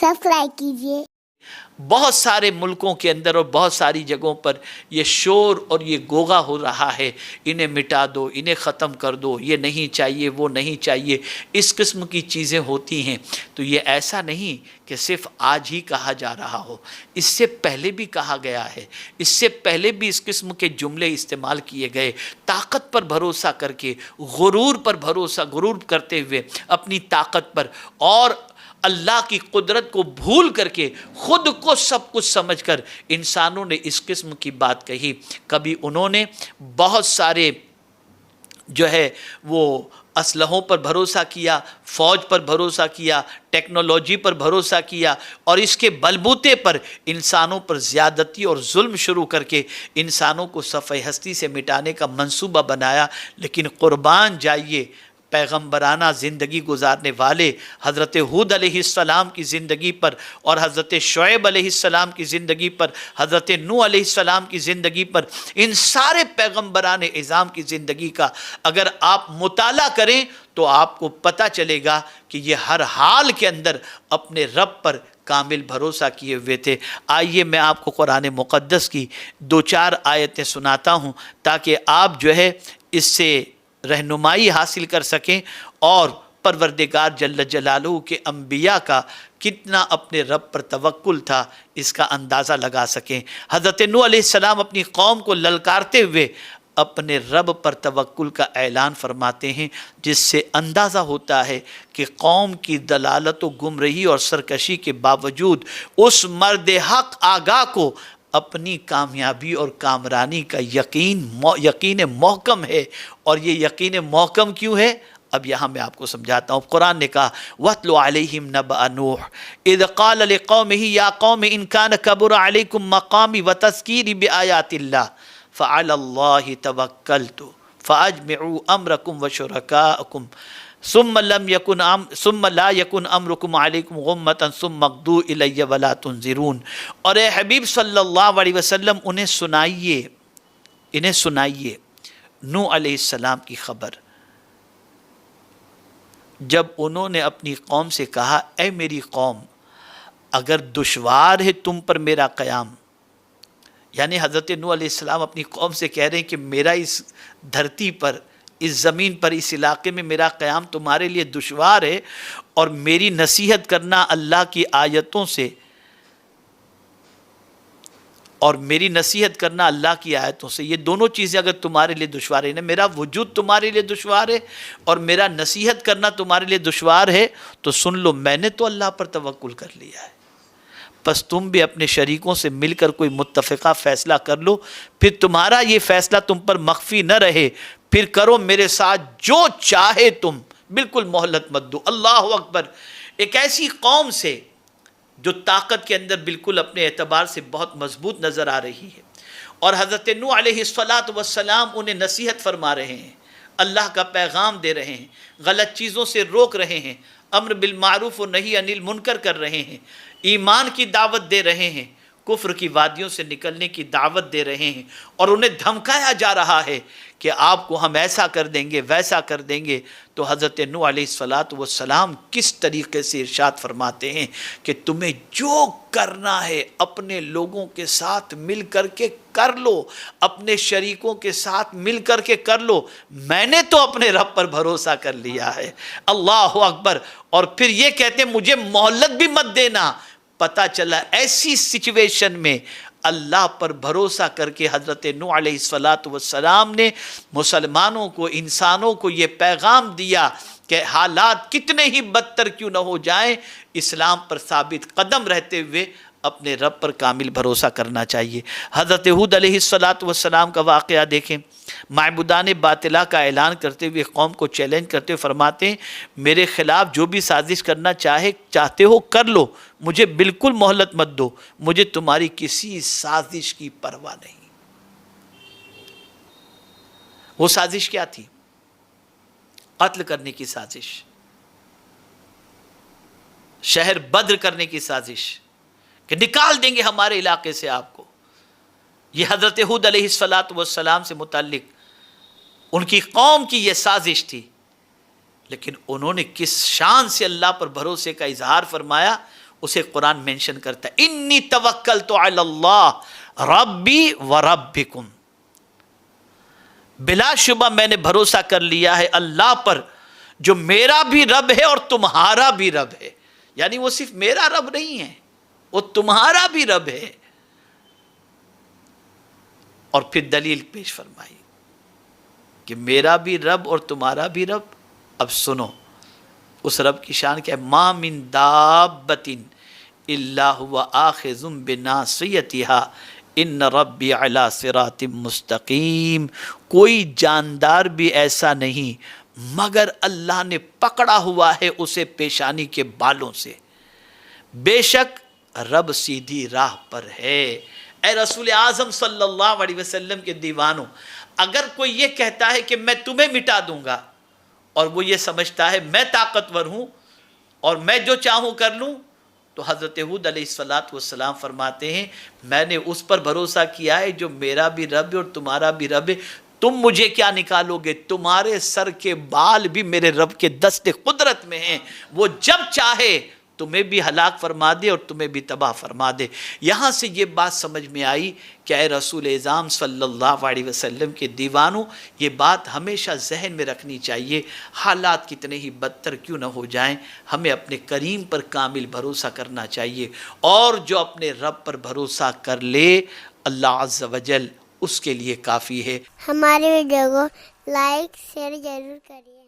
Subscribe कीजिए। बहुत सारे मुल्कों के अंदर और बहुत सारी जगहों पर ये शोर और ये गोगा हो रहा है, इन्हें मिटा दो, इन्हें ख़त्म कर दो, ये नहीं चाहिए, वो नहीं चाहिए, इस किस्म की चीज़ें होती हैं। तो ये ऐसा नहीं कि सिर्फ आज ही कहा जा रहा हो, इससे पहले भी कहा गया है, इससे पहले भी इस किस्म के जुमले इस्तेमाल किए गए। ताकत पर भरोसा करके, गुरूर पर भरोसा, गुरूर करते हुए अपनी ताकत पर और अल्लाह की कुदरत को भूल करके खुद को सब कुछ समझकर इंसानों ने इस किस्म की बात कही। कभी उन्होंने बहुत सारे जो है वो असलहों पर भरोसा किया, फ़ौज पर भरोसा किया, टेक्नोलॉजी पर भरोसा किया और इसके बलबूते पर इंसानों पर ज़्यादती और जुल्म शुरू करके इंसानों को सफ़े हस्ती से मिटाने का मंसूबा बनाया। लेकिन कुर्बान जाइए, पैगम्बराना ज़िंदगी गुजारने वाले हज़रत हूद अलैहिस्सलाम की ज़िंदगी पर और हज़रत शुएब अलैहिस्सलाम की ज़िंदगी पर, हज़रत नूह अलैहिस्सलाम की ज़िंदगी पर, इन सारे पैगम्बरान इज़ाम की ज़िंदगी का अगर आप मुताला करें तो आपको पता चलेगा कि ये हर हाल के अंदर अपने रब पर कामिल भरोसा किए हुए थे। आइए मैं आपको कुरान मुक़द्दस की 2-4 आयतें सुनाता हूँ ताकि आप जो है इससे रहनुमाई हासिल कर सकें और परवरदिगार जल्ल जलालहू के अंबिया का कितना अपने रब पर तवक्कुल था इसका अंदाज़ा लगा सकें। हज़रत नूह अलैहिस्सलाम अपनी कौम को ललकारते हुए अपने रब पर तवक्कुल का ऐलान फरमाते हैं, जिससे अंदाज़ा होता है कि कौम की दलालत व गुमराही और सरकशी के बावजूद उस मर्द हक़ आगा को अपनी कामयाबी और कामरानी का यकीन महकम है। और ये यकीन महकम क्यों है, अब यहाँ मैं आपको समझाता हूँ। कुरान ने कहा वत्लु अलैहिम नबअ नूह इज़ क़ाल लिक़ौमिही या क़ौमि इन कान कबुरा अलैकुम मक़ामी व तज़कीरी बिआयातिल्लाह फ़अलल्लाहि तवक्कलतु फ़अजमिउ अम्रकुम व शुरकाअकुम सुम्मा ला यकुन अम्रुकुम अलैकुम गुम्मतन सुम्मा क़दू इलैया वला तुनज़िरून। और ए हबीब सल्लल्लाहु अलैहि वसल्लम इन्हें सुनाइए नूह अलैहिस्सलाम की ख़बर, जब उन्होंने अपनी कौम से कहा ऐ मेरी कौम, अगर दुश्वार है तुम पर मेरा क़याम, यानी हज़रत नूह अलैहिस्सलाम अपनी कौम से कह रहे हैं कि मेरा इस धरती पर, इस ज़मीन पर, इस इलाके में मेरा क़याम तुम्हारे लिए दुश्वार है और मेरी नसीहत करना अल्लाह की आयतों से और मेरी नसीहत करना अल्लाह की आयतों से, ये दोनों चीज़ें अगर तुम्हारे लिए दुश्वार है ना, मेरा वजूद तुम्हारे लिए दुश्वार है और मेरा नसीहत करना तुम्हारे लिए दुश्वार है, तो सुन लो मैंने तो अल्लाह पर तवक्कुल कर लिया है, बस तुम भी अपने शरीकों से मिलकर कोई मुत्तफ़िक़ा फ़ैसला कर लो, फिर तुम्हारा ये फ़ैसला तुम पर मख्फी न रहे, फिर करो मेरे साथ जो चाहे तुम, बिल्कुल मोहलत मत दो। अल्लाह अकबर। एक ऐसी कौम से जो ताकत के अंदर बिल्कुल अपने एतबार से बहुत मजबूत नज़र आ रही है और हज़रत नूह अलैहिस्सलातु वस्सलाम उन्हें नसीहत फरमा रहे हैं, अल्लाह का पैगाम दे रहे हैं, गलत चीज़ों से रोक रहे हैं, अम्र बिल मारूफ व नही अनिल मुनकर कर रहे हैं, ईमान की दावत दे रहे हैं, कुफ्र की वादियों से निकलने की दावत दे रहे हैं और उन्हें धमकाया जा रहा है कि आपको हम ऐसा कर देंगे, वैसा कर देंगे। तो हज़रत नूह अलैहिस्सलातु वस्सलाम किस तरीके से इरशाद फरमाते हैं कि तुम्हें जो करना है अपने लोगों के साथ मिल कर के कर लो, अपने शरीकों के साथ मिल कर के कर लो, मैंने तो अपने रब पर भरोसा कर लिया है। अल्लाह अकबर। और फिर ये कहते हैं मुझे मोहलत भी मत देना। पता चला ऐसी सिचुएशन में अल्लाह पर भरोसा करके हज़रत नूह अलैहिस्सलातु वस्सलाम ने मुसलमानों को, इंसानों को ये पैगाम दिया कि हालात कितने ही बदतर क्यों न हो जाएं, इस्लाम पर साबित कदम रहते हुए अपने रब पर कामिल भरोसा करना चाहिए। हज़रत हूद अलैहिस्सलातु वस्सलाम का वाक़या देखें, माबूदान बातिला का ऐलान करते हुए कौम को चैलेंज करते हुए फरमाते हैं मेरे ख़िलाफ़ जो भी साजिश करना चाहते हो कर लो, मुझे बिल्कुल मोहलत मत दो, मुझे तुम्हारी किसी साजिश की परवाह नहीं। वो साजिश क्या थी? कत्ल करने की साजिश, शहर बद्र करने की साजिश कि निकाल देंगे हमारे इलाके से आपको। ये हज़रत हूद अलैहिस्सलातु वस्सलाम से मुताल्लिक उनकी कौम की ये साजिश थी। लेकिन उन्होंने किस शान से अल्लाह पर भरोसे का इजहार फरमाया, اسے قرآن مینشن کرتا ہے، انی توکلت علی اللہ ربی و ربکم، بلا شبہ میں نے بھروسہ کر لیا ہے اللہ پر جو میرا بھی رب ہے اور تمہارا بھی رب ہے. یعنی وہ صرف میرا رب نہیں ہے، وہ تمہارا بھی رب ہے. اور پھر دلیل پیش فرمائی کہ میرا بھی رب اور تمہارا بھی رب. اب سنو اس رب کی شان کیا ہے، ما من دابۃ الا هو آخذ بناصیتها ان ربی علی صراط مستقیم. کوئی جاندار بھی ایسا نہیں مگر اللہ نے پکڑا ہوا ہے اسے پیشانی کے بالوں سے، بے شک رب سیدھی راہ پر ہے. اے رسول اعظم صلی اللہ علیہ وسلم کے دیوانوں، اگر کوئی یہ کہتا ہے کہ میں تمہیں مٹا دوں گا اور وہ یہ سمجھتا ہے میں طاقتور ہوں اور میں جو چاہوں کر لوں، تو حضرت ہود علیہ السلام فرماتے ہیں میں نے اس پر بھروسہ کیا ہے جو میرا بھی رب ہے اور تمہارا بھی رب ہے. تم مجھے کیا نکالو گے؟ تمہارے سر کے بال بھی میرے رب کے دست قدرت میں ہیں، وہ جب چاہے تمہیں بھی ہلاک فرما دے اور تمہیں بھی تباہ فرما دے. یہاں سے یہ بات سمجھ میں آئی کہ اے رسول اعظم صلی اللہ علیہ وسلم کے دیوانوں، یہ بات ہمیشہ ذہن میں رکھنی چاہیے، حالات کتنے ہی بدتر کیوں نہ ہو جائیں، ہمیں اپنے کریم پر کامل بھروسہ کرنا چاہیے. اور جو اپنے رب پر بھروسہ کر لے اللہ عز و جل اس کے لیے کافی ہے. ہمارے ویڈیو کو لائک شیئر ضرور کریے.